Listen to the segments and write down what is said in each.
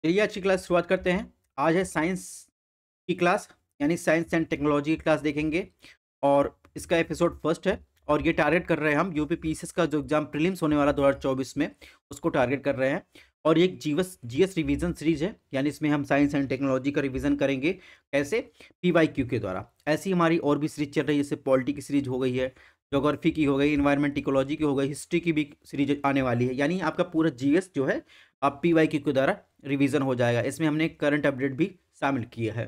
चलिए आज की क्लास शुरुआत करते हैं। आज है साइंस की क्लास, यानी साइंस एंड टेक्नोलॉजी की क्लास देखेंगे और इसका एपिसोड फर्स्ट है। और ये टारगेट कर रहे हैं हम यूपी पीसीएस का जो एग्जाम प्रीलिम्स होने वाला 2024 में, उसको टारगेट कर रहे हैं। और ये एक जीएस रिवीजन सीरीज है, यानी इसमें हम साइंस एंड टेक्नोलॉजी का रिवीजन करेंगे। कैसे? पीवाईक्यू के द्वारा। ऐसी हमारी और भी सीरीज चल रही है, जैसे पॉलिटी की सीरीज हो गई है, ज्योग्राफी की हो गई, इन्वायरमेंट इकोलॉजी की हो गई, हिस्ट्री की भी सीरीज आने वाली है। यानी आपका पूरा जीएस जो है आप पीवाईक्यू के द्वारा रिवीजन हो जाएगा। इसमें हमने करंट अपडेट भी शामिल किया है।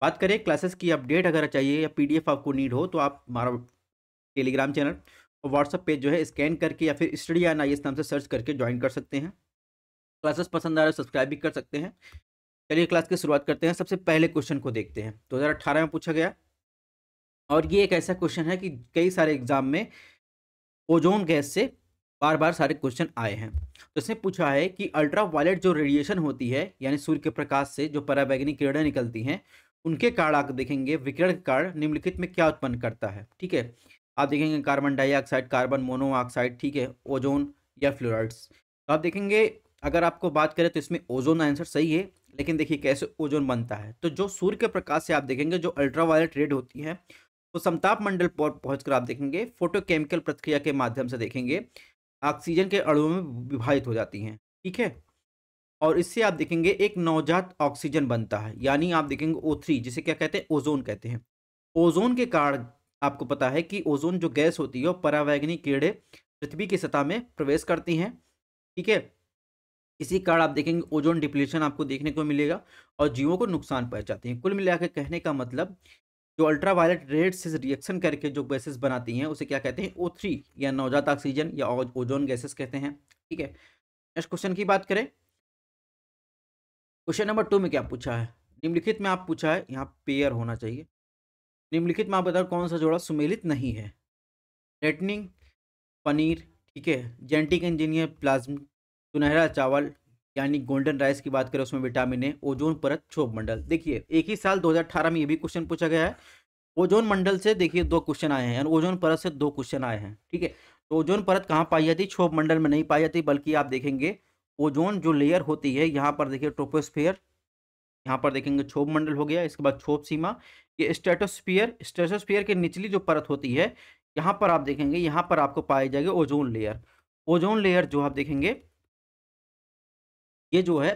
बात करें क्लासेस की अपडेट अगर चाहिए या पीडीएफ आपको नीड हो, तो आप हमारा टेलीग्राम चैनल और व्हाट्सअप पेज जो है स्कैन करके या फिर स्टडी एंड आईएएस नाम से सर्च करके ज्वाइन कर सकते हैं। क्लासेस पसंद आ रहे सब्सक्राइब भी कर सकते हैं। चलिए क्लास की शुरुआत करते हैं। सबसे पहले क्वेश्चन को देखते हैं। 2018 में पूछा गया और ये एक ऐसा क्वेश्चन है कि कई सारे एग्जाम में ओजोन गैस से बार बार सारे क्वेश्चन आए हैं। तो इसने पूछा है कि अल्ट्रा वायलेट जो रेडिएशन होती है, यानी सूर्य के प्रकाश से जो पराबैंगनी किरणें निकलती हैं, उनके कारण आप देखेंगे विकिरण के कारण निम्नलिखित में क्या उत्पन्न करता है। ठीक है, आप देखेंगे कार्बन डाइऑक्साइड, कार्बन मोनोऑक्साइड, ठीक है, ओजोन या फ्लोराइड्स। तो आप देखेंगे अगर आपको बात करें तो इसमें ओजोन आंसर सही है। लेकिन देखिए कैसे ओजोन बनता है। तो जो सूर्य के प्रकाश से आप देखेंगे जो अल्ट्रा वायलेट रेड होती है, तो समताप मंडल पर पहुंचकर आप देखेंगे फोटोकेमिकल प्रक्रिया के माध्यम से देखेंगे ऑक्सीजन के अणुओं में विभाजित हो जाती हैं। ठीक है, और इससे आप देखेंगे एक नवजात ऑक्सीजन बनता है, यानी आप देखेंगे O3, जिसे क्या कहते हैं, ओजोन कहते हैं। ओजोन के कारण आपको पता है कि ओजोन जो गैस होती है वो परावैंगनी किरणें पृथ्वी की सतह में प्रवेश करती हैं। ठीक है, इसी कारण आप देखेंगे ओजोन डिप्लीशन आपको देखने को मिलेगा और जीवों को नुकसान पहुंचाती हैं। कुल मिलाकर कहने का मतलब, जो अल्ट्रा वायलेट रेड से रिएक्शन करके जो गैसेस बनाती हैं उसे क्या कहते हैं, O3 या नवजात ऑक्सीजन या ओजोन गैसेस कहते हैं। ठीक है, नेक्स्ट क्वेश्चन की बात करें। क्वेश्चन नंबर 2 में क्या पूछा है? निम्नलिखित में आप पूछा है, यहाँ पेयर होना चाहिए। निम्नलिखित में आप बताओ कौन सा जोड़ा सुमेलित नहीं है? रेटनिंग, पनीर, ठीक है, जेनेटिक इंजीनियर प्लाज्म, सुनहरा चावल यानी गोल्डन राइस की बात करें उसमें विटामिन ए, ओजोन परत, क्षोभ मंडल। देखिए एक ही साल 2018 में ये भी क्वेश्चन पूछा गया है। ओजोन मंडल से देखिए 2 क्वेश्चन आए हैं, यानी ओजोन परत से 2 क्वेश्चन आए हैं। ठीक है, तो ओजोन परत कहाँ पाई जाती है? क्षोभ मंडल में नहीं पाई जाती, बल्कि आप देखेंगे ओजोन जो लेयर होती है, यहाँ पर देखिए ट्रोपोस्फियर, यहाँ पर देखेंगे क्षोभ मंडल हो गया, इसके बाद क्षोभ सीमा, ये स्ट्रेटोस्फियर, स्ट्रेटोस्फियर की निचली जो परत होती है, यहाँ पर आप देखेंगे, यहाँ पर आपको पाई जाएगी ओजोन लेयर। ओजोन लेयर जो आप देखेंगे, ये जो है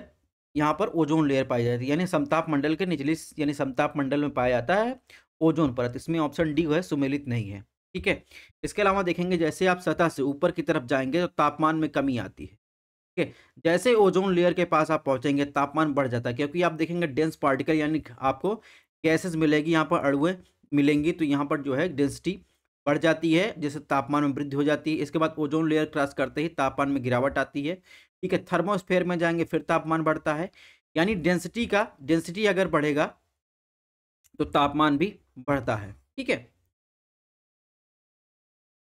यहाँ पर ओजोन लेयर पाई जाती है, यानी समताप मंडल के निचली, यानी समताप मंडल में पाया जाता है ओजोन परत। इसमें ऑप्शन डी जो है सुमेलित नहीं है। ठीक है, इसके अलावा देखेंगे जैसे आप सतह से ऊपर की तरफ जाएंगे तो तापमान में कमी आती है। ठीक है, जैसे ओजोन लेयर के पास आप पहुंचेंगे तापमान बढ़ जाता है, क्योंकि आप देखेंगे डेंस पार्टिकल, यानी आपको गैसेस मिलेगी, यहाँ पर अणुएं मिलेंगी, तो यहाँ पर जो है डेंसिटी बढ़ जाती है, जैसे तापमान में वृद्धि हो जाती है। इसके बाद ओजोन लेयर क्रॉस करते ही तापमान में गिरावट आती है। ठीक है, थर्मोस्फेयर में जाएंगे फिर तापमान बढ़ता है, यानी डेंसिटी अगर बढ़ेगा तो तापमान भी बढ़ता है। ठीक है,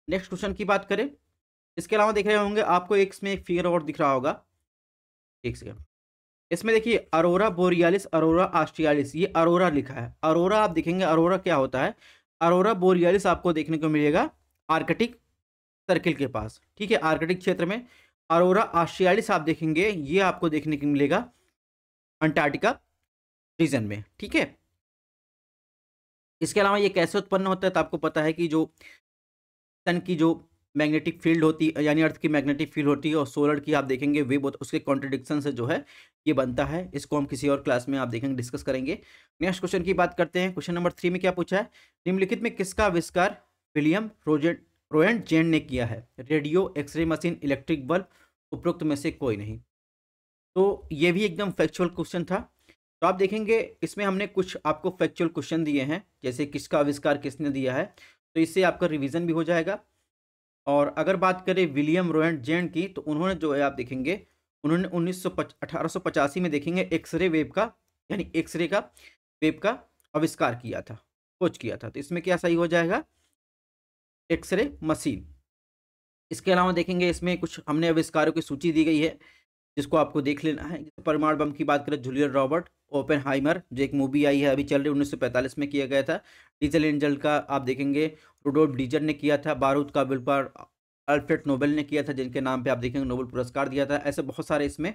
नेक्स्ट क्वेश्चन की बात करें। इसके अलावा देख रहे होंगे आपको एक इसमें एक फिगर और दिख रहा होगा, एक सेकंड। इसमें देखिए अरोरा बोरियालिस, अरोरा ऑस्ट्रियालिस, ये अरोरा लिखा है। अरोरा आप देखेंगे, अरोरा क्या होता है? अरोरा बोरियालिस आपको देखने को मिलेगा आर्कटिक सर्किल के पास। ठीक है, आर्कटिक क्षेत्र में। अरोरा ऑस्ट्रियालिस आप देखेंगे, ये आपको देखने को मिलेगा अंटार्कटिका रीजन में। ठीक है, इसके अलावा ये कैसे उत्पन्न होता है? तो आपको पता है कि जो सन की जो मैग्नेटिक फील्ड होती है, यानी अर्थ की मैग्नेटिक फील्ड होती है, और सोलर की आप देखेंगे वेव, उसके कॉन्ट्रडिक्शन से जो है ये बनता है। इसको हम किसी और क्लास में आप देखेंगे, डिस्कस करेंगे। नेक्स्ट क्वेश्चन की बात करते हैं। क्वेश्चन नंबर 3 में क्या पूछा है? निम्नलिखित में किसका आविष्कार विलियम रोजेंट जेन ने किया है? Radio, x ray machine, electric bulb, उपरोक्त में से कोई नहीं। तो ये भी एकदम फैक्चुअल क्वेश्चन था। तो आप देखेंगे इसमें हमने कुछ आपको फैक्चुअल क्वेश्चन दिए हैं, जैसे किसका आविष्कार किसने दिया है, तो इससे आपका रिवीजन भी हो जाएगा। और अगर बात करें विलियम रोएंट जेन की, तो उन्होंने जो है आप देखेंगे, उन्होंने 1885 में देखेंगे एक्सरे वेव का, यानी एक्सरे का वेव का आविष्कार किया था, खोज किया था। तो इसमें क्या सही हो जाएगा? X ray machine. इसके अलावा देखेंगे इसमें कुछ हमने आविष्कारों की सूची दी गई है, जिसको आपको देख लेना है। जैसे परमाणु बम की बात करें, जूलियन रॉबर्ट ओपेनहाइमर, जो एक मूवी आई है अभी चल रही, 1945 में किया गया था। डीजल एंजल का आप देखेंगे रुडोल्फ डीजर ने किया था। बारूद का व्यापार अल्फ्रेड नोबेल ने किया था, जिनके नाम पे आप देखेंगे नोबेल पुरस्कार दिया था। ऐसे बहुत सारे इसमें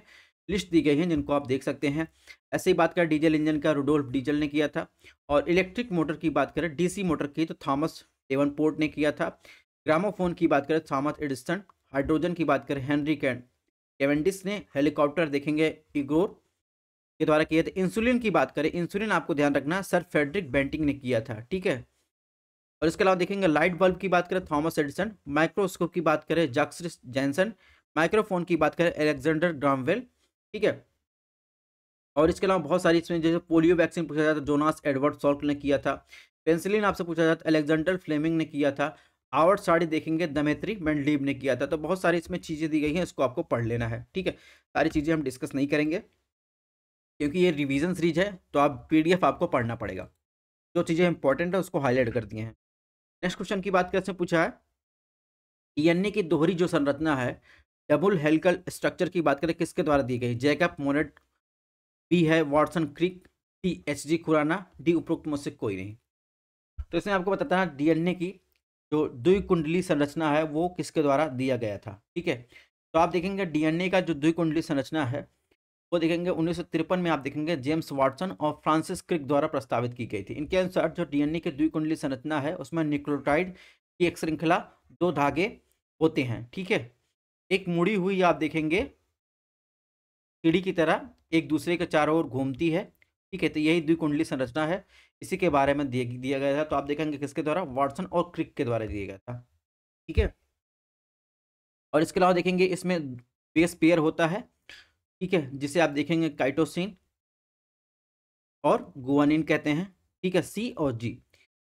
लिस्ट दी गई हैं जिनको आप देख सकते हैं। ऐसे ही बात करें डीजल इंजन का, रुडोल्फ डीजल ने किया था। और इलेक्ट्रिक मोटर की बात करें, डीसी मोटर की, तो थॉमस डेवनपोर्ट ने किया था। ग्रामोफोन की बात करें थॉमस एडिसन। हाइड्रोजन की बात करें हेनरी कैवेंडिश ने। हेलीकॉप्टर देखेंगे इगोर के द्वारा किए थे। इंसुलिन की बात करें, इंसुलिन आपको ध्यान रखना सर फ्रेडरिक बेंटिंग ने किया था, ठीक है। और इसके अलावा देखेंगे लाइट बल्ब की बात करें थॉमस एडिसन। माइक्रोस्कोप की बात करें जैक्स जैनसन। माइक्रोफोन की बात करें अलेक्जेंडर ग्रामवेल, ठीक है। और इसके अलावा बहुत सारी इसमें जैसे पोलियो वैक्सीन पूछा जाता है जोनास एडवर्ड सॉल्क ने किया था। पेंसिलिन आपसे पूछा जाता है अलेक्जेंडर फ्लेमिंग ने किया था। आवर्ड साड़ी देखेंगे दमेत्री मेंडलीव ने किया था। तो बहुत सारी इसमें चीज़ें दी गई हैं, इसको आपको पढ़ लेना है, ठीक है। सारी चीज़ें हम डिस्कस नहीं करेंगे क्योंकि ये रिवीजन सीरीज है, तो आप पीडीएफ आपको पढ़ना पड़ेगा। जो चीज़ें इंपॉर्टेंट है उसको हाईलाइट कर दिए हैं। नेक्स्ट क्वेश्चन की बात कैसे पूछा है, डीएनए की दोहरी जो संरचना है डबल हेलिकल स्ट्रक्चर की बात करें किसके द्वारा दी गई, जैकब मोनेट, बी है Watson Crick, C H G Khurana, D उपरोक्त में से कोई नहीं। तो इसमें आपको बताता है डीएनए की जो द्विकुंडली संरचना है वो किसके द्वारा दिया गया था, ठीक है। तो आप देखेंगे डीएनए का जो द्विकुंडली संरचना है वो देखेंगे 1953 में आप देखेंगे जेम्स वाटसन और फ्रांसिस क्रिक द्वारा प्रस्तावित की गई थी। इनके अनुसार जो डीएनए की द्विकुंडली संरचना है उसमें न्यूक्लियोटाइड की एक श्रृंखला, दो धागे होते हैं, ठीक है। एक मुड़ी हुई आप देखेंगे सीढ़ी की तरह एक दूसरे के चारों ओर घूमती है, ठीक है। तो यही द्विकुंडली संरचना है, इसी के बारे में दिया गया था। तो आप देखेंगे किसके द्वारा, वाटसन और क्रिक के द्वारा दिया गया था, ठीक है। और इसके अलावा देखेंगे इसमें बेस पेयर होता है, ठीक है, जिसे आप देखेंगे काइटोसिन और गुआनिन कहते हैं, ठीक है, सी और जी।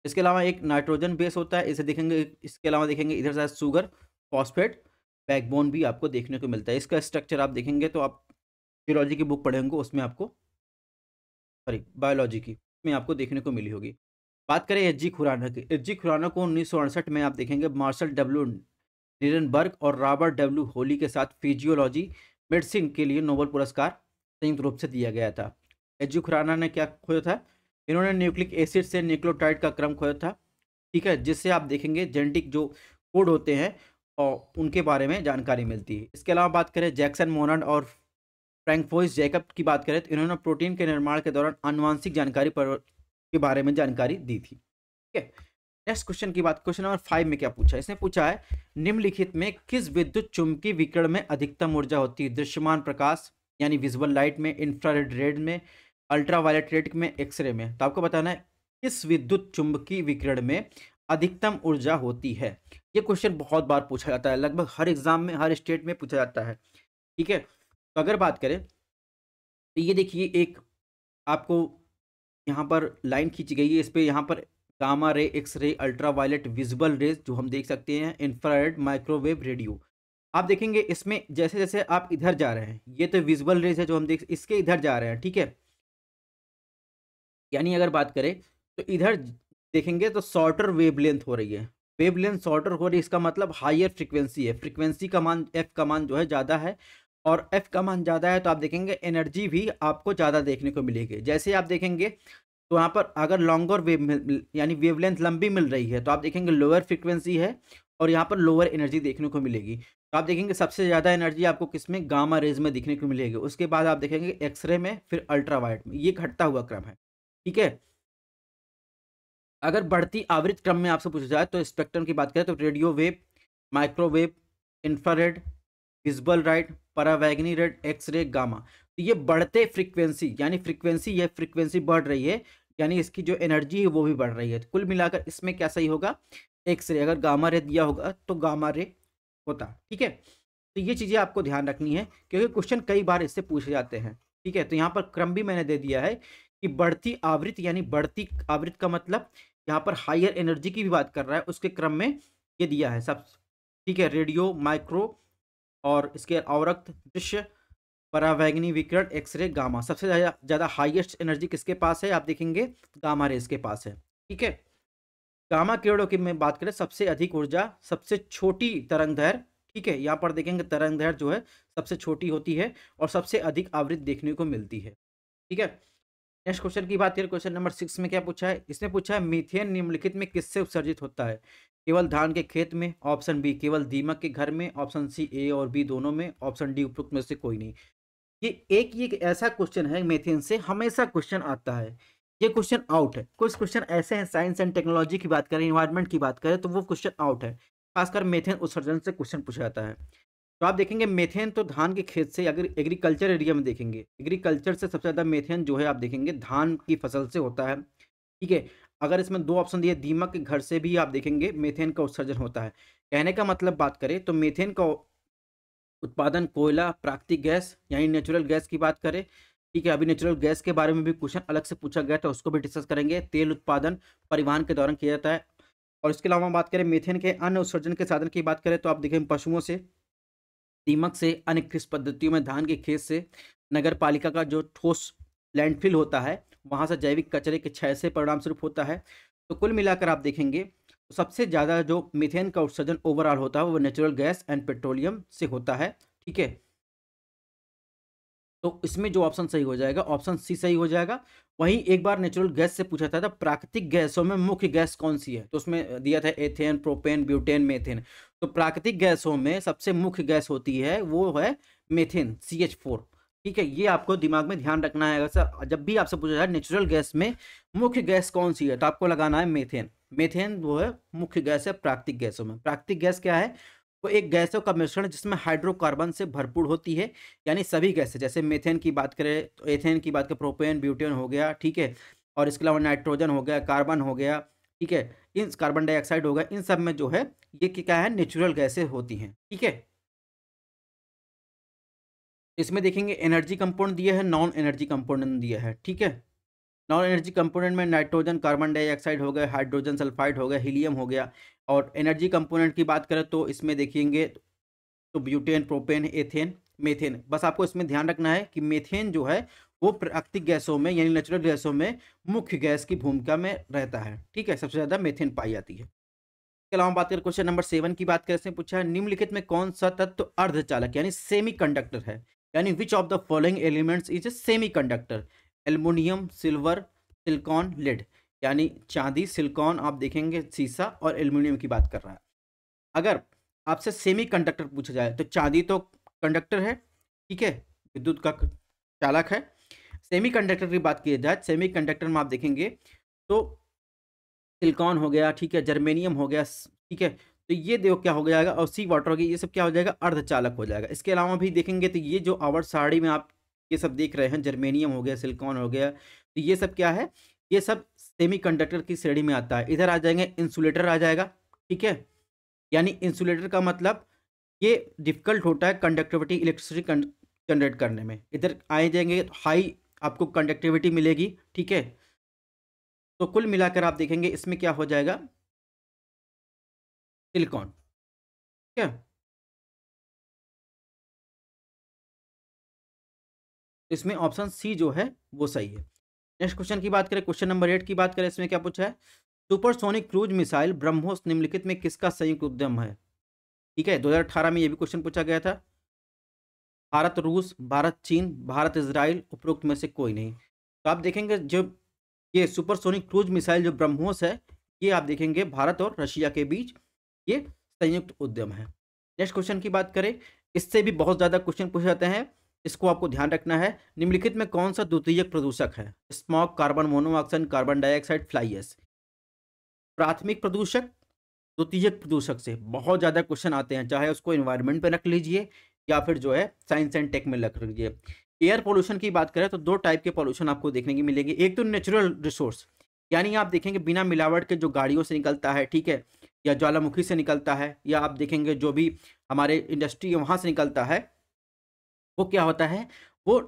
इसके अलावा एक नाइट्रोजन बेस होता है, इसे देखेंगे। इसके अलावा देखेंगे इधर से शुगर, फॉस्फेट, बैकबोन भी आपको देखने को मिलता है। इसका स्ट्रक्चर आप देखेंगे तो आप फिजियोलॉजी की बुक पढ़े होंगे उसमें आपको, सॉरी बायोलॉजी की, में आपको देखने को मिली होगी। बात करें एच जी खुराना की, एच जी खुराना को 1968 में आप देखेंगे मार्शल डब्ल्यू निरनबर्ग और रॉबर्ट डब्ल्यू होली के साथ फिजियोलॉजी मेडिसिन के लिए नोबेल पुरस्कार संयुक्त रूप से दिया गया था। एच जी खुराना ने क्या खोजा था, इन्होंने न्यूक्लिक एसिड से न्यूक्लियोटाइड का क्रम खोजा था, ठीक है, जिससे आप देखेंगे जेनेटिक जो कोड होते हैं और उनके बारे में जानकारी मिलती है। इसके अलावा बात करें जैक्सन मोनार्ड और फ्रैंकफोइस जैकब की बात करें तो इन्होंने प्रोटीन के निर्माण के दौरान आनुवांशिक जानकारी पर के बारे में जानकारी दी थी, ठीक है। नेक्स्ट क्वेश्चन की बात, क्वेश्चन नंबर 5 में क्या पूछा है, इसने पूछा है निम्नलिखित में किस विद्युत चुम्बकीय विकिरण में अधिकतम ऊर्जा होती है, दृश्यमान प्रकाश यानी विजुअल लाइट में, इंफ्रारेड रेड में, अल्ट्रावायलेट रेड में, एक्सरे में। तो आपको बताना है किस विद्युत चुम्बकीय विकिरण में अधिकतम ऊर्जा होती है। ये क्वेश्चन बहुत बार पूछा जाता है, लगभग हर एग्जाम में हर स्टेट में पूछा जाता है, ठीक है। तो अगर बात करें तो ये देखिए एक आपको यहाँ पर लाइन खींची गई है, इस पे यहाँ पर gamma ray, X ray, ultraviolet, visible raise जो हम देख सकते हैं, इंफ्रारेड, माइक्रोवेव, रेडियो। आप देखेंगे इसमें जैसे जैसे आप इधर जा रहे हैं, ये तो विजिबल रेज है जो हम देख, इसके इधर जा रहे हैं, ठीक है। यानी अगर बात करें तो इधर देखेंगे तो शॉर्टर वेवलेंथ हो रही है, वेवलेंथ शॉर्टर हो रही है, इसका मतलब हायर फ्रीक्वेंसी है, फ्रीक्वेंसी का मान एफ का मान जो है ज़्यादा है। और एफ का मान ज़्यादा है तो आप देखेंगे एनर्जी भी आपको ज़्यादा देखने को मिलेगी। जैसे आप देखेंगे तो वहाँ पर अगर लॉन्गर वेव यानी वेवलेंथ लंबी मिल रही है तो आप देखेंगे लोअर फ्रीक्वेंसी है और यहाँ पर लोअर एनर्जी देखने को मिलेगी। तो आप देखेंगे सबसे ज़्यादा एनर्जी आपको किसमें, गामा रेज में दिखने को मिलेगी। उसके बाद आप देखेंगे एक्सरे में, फिर अल्ट्रावायलेट में, ये घटता हुआ क्रम है, ठीक है। अगर बढ़ती आवृत्ति क्रम में आपसे पूछा जाए तो स्पेक्ट्रम की बात करें तो radio wave, microwave, infrared, visible light, परावैंगनी रेड, एक्सरे, गामा। तो ये बढ़ते फ्रीक्वेंसी यानी फ्रीक्वेंसी, ये फ्रीक्वेंसी बढ़ रही है यानी इसकी जो एनर्जी है वो भी बढ़ रही है। तो कुल मिलाकर इसमें क्या सही होगा, एक्सरे। अगर गामा रे दिया होगा तो गामा रे होता, ठीक है। तो ये चीज़ें आपको ध्यान रखनी है क्योंकि क्वेश्चन कई बार इससे पूछे जाते हैं, ठीक है। तो यहाँ पर क्रम भी मैंने दे दिया है कि बढ़ती आवृत्ति यानी बढ़ती आवृत्ति का मतलब यहाँ पर हायर एनर्जी की भी बात कर रहा है, उसके क्रम में ये दिया है सब, ठीक है। रेडियो, माइक्रो और इसके अवरक्त, दृश्य, परावैंगनी विकिरण, एक्सरे, गामा। सबसे ज़्यादा हाईएस्ट एनर्जी किसके पास है, आप देखेंगे गामा रेज के पास है, ठीक है। गामा किरणों की मैं बात करें सबसे अधिक ऊर्जा सबसे छोटी तरंगदैर्घ्य, ठीक है। यहाँ पर देखेंगे तरंगदैर्घ्य जो है सबसे छोटी होती है और सबसे अधिक आवृत्ति देखने को मिलती है, ठीक है। नेक्स्ट क्वेश्चन की बात करें, क्वेश्चन नंबर 6 में क्या पूछा है, इसने पूछा है मीथेन निम्नलिखित में किससे उत्सर्जित होता है, केवल धान के खेत में, ऑप्शन बी केवल दीमक के घर में, ऑप्शन सी ए और बी दोनों में, ऑप्शन डी उपरोक्त में से कोई नहीं। ये एक ऐसा क्वेश्चन है मेथेन से हमेशा क्वेश्चन आता है, ये क्वेश्चन आउट है। कुछ क्वेश्चन ऐसे हैं साइंस एंड टेक्नोलॉजी की बात करें, इन्वायरमेंट की बात करें तो वो क्वेश्चन आउट है, खासकर मेथेन उत्सर्जन से क्वेश्चन पूछा जाता है। तो आप देखेंगे मेथेन तो धान के खेत से, अगर एग्रीकल्चर एरिया में देखेंगे, एग्रीकल्चर से सबसे ज़्यादा मेथेन जो है आप देखेंगे धान की फसल से होता है, ठीक है। अगर इसमें दो ऑप्शन दिए, दीमक के घर से भी आप देखेंगे मेथेन का उत्सर्जन होता है। कहने का मतलब बात करें तो मेथेन का उत्पादन कोयला, प्राकृतिक गैस यानी नेचुरल गैस की बात करें, ठीक है। अभी नेचुरल गैस के बारे में भी क्वेश्चन अलग से पूछा गया था, उसको भी डिस्कस करेंगे। तेल उत्पादन परिवहन के दौरान किया जाता है। और इसके अलावा बात करें मेथेन के अन्य उत्सर्जन के साधन की बात करें तो आप देखें पशुओं से, दीमक से, अन्य कृषि पद्धतियों में धान के खेत से, नगर पालिका का जो ठोस लैंडफिल होता है वहाँ से जैविक कचरे के क्षय से परिणाम स्वरूप होता है। तो कुल मिलाकर आप देखेंगे तो सबसे ज़्यादा जो मीथेन का उत्सर्जन ओवरऑल होता है वो नेचुरल गैस एंड पेट्रोलियम से होता है, ठीक है। तो इसमें जो ऑप्शन सही हो जाएगा ऑप्शन सी सही हो जाएगा। वहीं एक बार नेचुरल गैस से पूछा था प्राकृतिक गैसों में मुख्य गैस कौन सी है, तो उसमें दिया था एथेन, प्रोपेन, ब्यूटेन, मेथेन। तो प्राकृतिक गैसों में सबसे मुख्य गैस होती है वो है मेथेन, CH4, ठीक है। ये आपको दिमाग में ध्यान रखना है। अगर जब भी आपसे पूछा जाए नेचुरल गैस में मुख्य गैस कौन सी है तो आपको लगाना है मेथेन। मेथेन वो है मुख्य गैस है प्राकृतिक गैसों में। प्राकृतिक गैस क्या है, वो एक गैसों का मिश्रण जिसमें हाइड्रोकार्बन से भरपूर होती है, यानी सभी गैसें, जैसे मेथेन की बात करें तो एथेन की बात करें, प्रोपेन, ब्यूटेन हो गया, ठीक है। और इसके अलावा नाइट्रोजन हो गया, कार्बन हो गया, ठीक है, इन कार्बन डाइऑक्साइड हो गया, इन सब में जो है ये क्या है नेचुरल गैसें होती हैं, ठीक है। इसमें देखेंगे एनर्जी कंपाउंड दिया है, नॉन एनर्जी कंपाउंड दिया है, ठीक है। नॉन एनर्जी कंपोनेंट में नाइट्रोजन, कार्बन डाइऑक्साइड हो गया, हाइड्रोजन सल्फाइड हो गया, हीलियम हो गया। और एनर्जी कंपोनेंट की बात करें तो इसमें देखेंगे तो ब्यूटेन, प्रोपेन, एथेन, मेथेन। बस आपको इसमें ध्यान रखना है कि मेथेन जो है वो प्राकृतिक गैसों में यानी नेचुरल गैसों में मुख्य गैस की भूमिका में रहता है, ठीक है। सबसे ज़्यादा मेथेन पाई जाती है। इसके अलावा बात करें क्वेश्चन नंबर 7 की बात करें, इसमें पूछा है निम्नलिखित में कौन सा तत्व अर्धचालक यानी सेमी कंडक्टर है, यानी which of the following elements is a semiconductor. Aluminium, silver, silicon, lead. यानी चांदी, सिलिकॉन, आप देखेंगे शीशा और एल्युमिनियम की बात कर रहा है। अगर आपसे सेमी कंडक्टर पूछा जाए तो चांदी तो कंडक्टर है, ठीक है, विद्युत का चालक है। सेमी कंडक्टर की बात की जाए, सेमी कंडक्टर में आप देखेंगे तो सिलिकॉन हो गया, ठीक है, जर्मेनियम हो गया, ठीक है। तो ये देखो क्या हो जाएगा, और सी वाटर हो गया, ये सब क्या हो जाएगा अर्धचालक हो जाएगा। इसके अलावा भी देखेंगे तो ये जो आवर्त सारणी में आप ये सब देख रहे हैं, जर्मेनियम हो गया, सिलिकॉन हो गया, तो ये सब क्या है, ये सब सेमी कंडक्टर की श्रेणी में आता है। इधर आ जाएंगे इंसुलेटर आ जाएगा, ठीक है। यानी इंसुलेटर का मतलब ये डिफिकल्ट होता है कंडक्टिविटी इलेक्ट्रिसिटी जनरेट करने में। इधर आए जाएंगे हाई आपको कंडक्टिविटी मिलेगी, ठीक है। तो कुल मिलाकर आप देखेंगे इसमें क्या हो जाएगा सिलिकॉन, ठीक है। तो इसमें ऑप्शन सी जो है वो सही है। नेक्स्ट क्वेश्चन की बात करें, क्वेश्चन नंबर 8 की बात करें, इसमें क्या पूछा है सुपरसोनिक क्रूज मिसाइल ब्रह्मोस निम्नलिखित में किसका संयुक्त उद्यम है, ठीक है। 2018 में ये भी क्वेश्चन पूछा गया था। भारत रूस, भारत चीन, भारत इजराइल, उपरोक्त में से कोई नहीं। तो आप देखेंगे जब ये सुपरसोनिक क्रूज मिसाइल जो ब्रह्मोस है, ये आप देखेंगे भारत और रशिया के बीच ये संयुक्त उद्यम है। नेक्स्ट क्वेश्चन की बात करें, इससे भी बहुत ज़्यादा क्वेश्चन पूछे जाते हैं, इसको आपको ध्यान रखना है। निम्नलिखित में कौन सा द्वितीयक प्रदूषक है, smog, carbon monoxide, carbon dioxide, fly ash. प्राथमिक प्रदूषक, द्वितीयक प्रदूषक से बहुत ज़्यादा क्वेश्चन आते हैं, चाहे उसको इन्वायरमेंट पे रख लीजिए या फिर जो है साइंस एंड टेक में रख लीजिए। एयर पोल्यूशन की बात करें तो दो टाइप के पोल्यूशन आपको देखने की मिलेंगे। एक तो नेचुरल रिसोर्स, यानी आप देखेंगे बिना मिलावट के जो गाड़ियों से निकलता है, ठीक है, या ज्वालामुखी से निकलता है, या आप देखेंगे जो भी हमारे इंडस्ट्री है वहाँ से निकलता है, वो क्या होता है, वो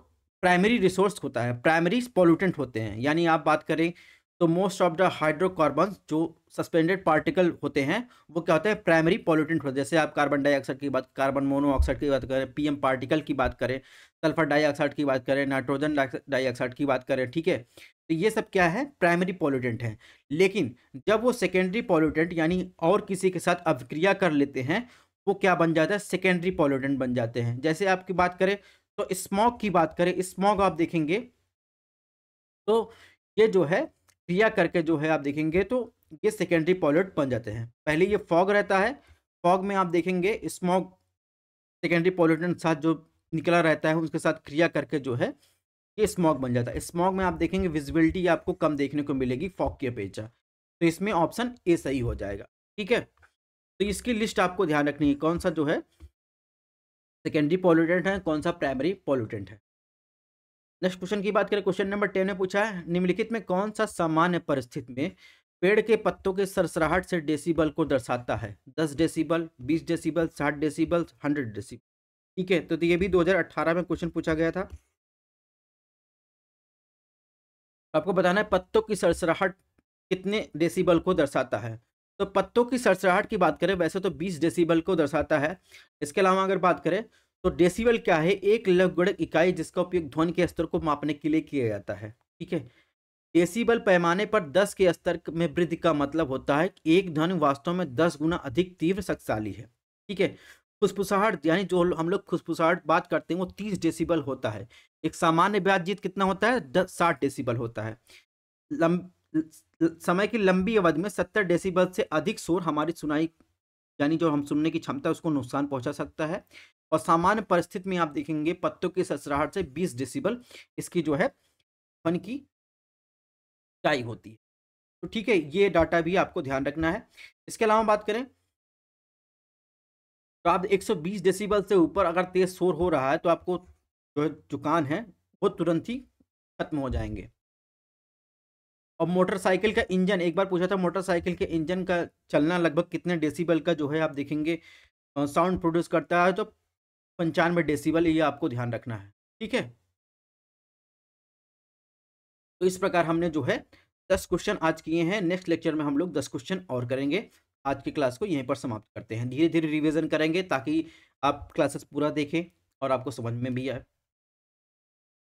प्राइमरी रिसोर्स होता है, प्राइमरी पॉल्यूटेंट होते हैं। यानी आप बात करें तो मोस्ट ऑफ द हाइड्रोकार्बन जो सस्पेंडेड पार्टिकल होते हैं वो क्या होता है प्राइमरी पॉल्यूटेंट होते हैं। जैसे आप कार्बन डाइऑक्साइड की बात, कार्बन मोनोऑक्साइड की बात करें, पीएम पार्टिकल की बात करें, सल्फर डाइऑक्साइड की बात करें, नाइट्रोजन डाइऑक्साइड की बात करें, ठीक है। तो ये सब क्या है प्राइमरी पॉल्यूटेंट है। लेकिन जब वो सेकेंडरी पॉल्यूटेंट यानी और किसी के साथ अभिक्रिया कर लेते हैं वो क्या बन जाता है सेकेंडरी पॉल्यूटेंट बन जाते हैं। जैसे आपकी बात करें तो स्मॉग की बात करें, स्मॉग आप देखेंगे तो ये जो है क्रिया करके जो है आप देखेंगे तो ये सेकेंडरी पॉल्यूट बन जाते हैं। पहले ये फॉग रहता है, फॉग में आप देखेंगे स्मॉग सेकेंडरी पॉल्यूटेंट साथ जो निकला रहता है, उसके साथ क्रिया करके जो है ये स्मॉग बन जाता है। स्मॉग में आप देखेंगे विजिबिलिटी आपको कम देखने को मिलेगी फॉग की अपेक्षा। तो इसमें ऑप्शन ए सही हो जाएगा। ठीक है, तो इसकी लिस्ट आपको ध्यान रखनी है, कौन सा जो है सेकेंडरी पॉल्यूटेंट है, कौन सा प्राइमरी पॉल्यूटेंट है। नेक्स्ट क्वेश्चन की बात करें, क्वेश्चन नंबर 10 में पूछा है निम्नलिखित में कौन सा सामान्य परिस्थिति में पेड़ के पत्तों के सरसराहट से डेसिबल को दर्शाता है? 10 डेसिबल, 20 डेसिबल, 60 डेसिबल, 100 डेसिबल। ठीक है, तो ये भी 2018 में क्वेश्चन पूछा गया था। आपको बताना है पत्तों की सरसराहट कितने डेसिबल को दर्शाता है। तो पत्तों की सरसराहट की बात करें वैसे तो 20 डेसिबल को दर्शाता है। इसके अलावा अगर बात करें तो डेसिबल क्या है? एक लघुगणक इकाई जिसका उपयोग ध्वनि के स्तर को मापने के लिए किया जाता है। ठीक है, डेसिबल पैमाने पर 10 के स्तर में वृद्धि का मतलब होता है कि एक ध्वनि वास्तव में 10 गुना अधिक तीव्र शक्तिशाली है। ठीक है, फुसफुसाहट यानी जो हम लोग फुसफुसाहट बात करते हैं वो 30 डेसिबल होता है। एक सामान्य बातचीत कितना होता है? 60 डेसिबल होता है। समय की लंबी अवधि में 70 डेसिबल से अधिक शोर हमारी सुनाई यानी जो हम सुनने की क्षमता है उसको नुकसान पहुंचा सकता है। और सामान्य परिस्थिति में आप देखेंगे पत्तों की सरसराहट से 20 डेसिबल इसकी जो है ध्वनि की ऊंचाई होती है। तो ठीक है, ये डाटा भी आपको ध्यान रखना है। इसके अलावा बात करें तो आप 120 डेसिबल से ऊपर अगर तेज शोर हो रहा है तो आपको जो है जो कान है वो तुरंत ही खत्म हो जाएंगे। और मोटरसाइकिल का इंजन एक बार पूछा था, मोटरसाइकिल के इंजन का चलना लगभग कितने डेसिबल का जो है आप देखेंगे साउंड प्रोड्यूस करता है? तो 95 डेसिबल, ये आपको ध्यान रखना है। ठीक है, तो इस प्रकार हमने जो है 10 क्वेश्चन आज किए हैं। नेक्स्ट लेक्चर में हम लोग 10 क्वेश्चन और करेंगे। आज की क्लास को यहीं पर समाप्त करते हैं। धीरे धीरे रिवीजन करेंगे ताकि आप क्लासेस पूरा देखें और आपको समझ में भी आए।